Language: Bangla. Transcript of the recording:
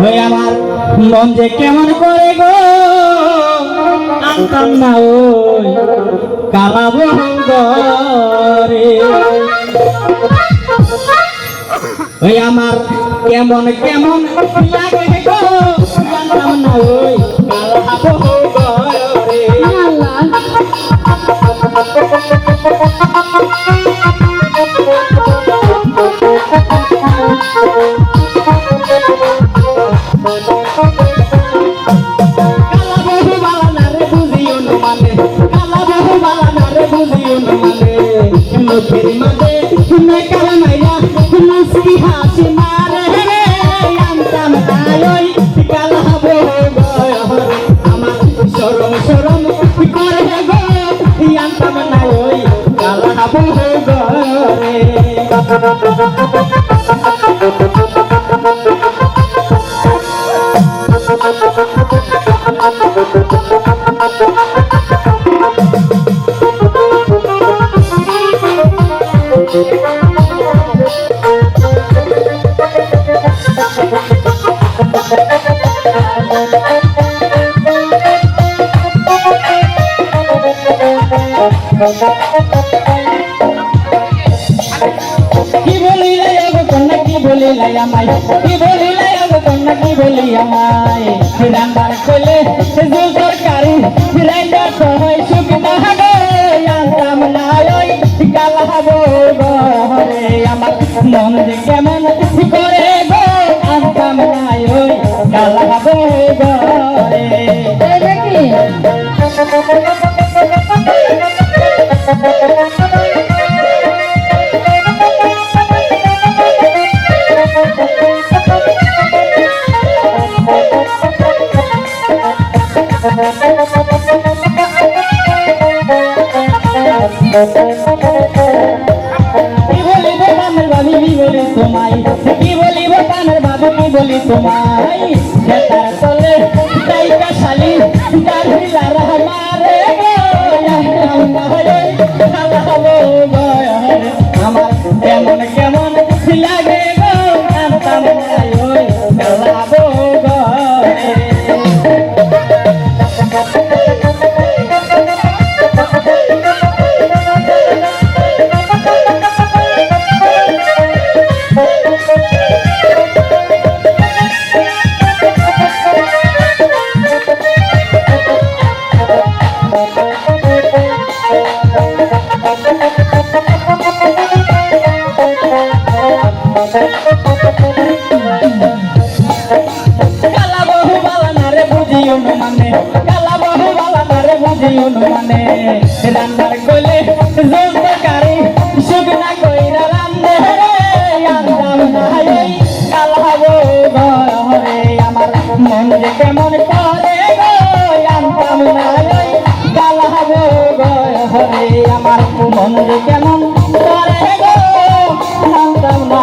ওই আমার মন যে কেমন করে গো আনতাম না ওই কালা বহরে। ওই আমার কেমন কেমন লাগে গো জানতাম না ওই কালা বহরে। মুখের মাঝে কালা মাইয়া মুস্কি হাসি মারে আনতাম ওই কালা বহরে। আমার শরম শরম করে গো আনতাম না ওই কালা বহরে। কি বলিলে গো কন্যা কি বলিলে আমায়, কি বলিলে গো কন্যা কি বলি আমায়। রান্নার কইলে সে তরকারি রান্না সবাই সুখ না হবে আনতাম না ওই কালা বহরে। আমার মন যে কেমন করে গো আনতাম না ওই কালা বহরে। কি বলিব পানের বাবু কি বলি তোমায়, কি বলিব পানের বাবু কি বলি তোমায়। খেতার তলে তাইকা শালি দাঁড়িলা রহমারে আমার কেমন কেমন লাগে গো আনতাম না ওই কালা বহরে। কালা বহু বালা না রে বুঝিও মানে, কালা বহু বালা না রে বুঝিও মানে। রান্নার কইলে জোর তরকারি সুখ না কইরা রান্ধে রে আনতাম না ওই কালা বহরে। আমার মন যে কেমন করে গো আনতাম না ওই কালা বহরে। আমার মন যে কেমন করে গো আনতাম না।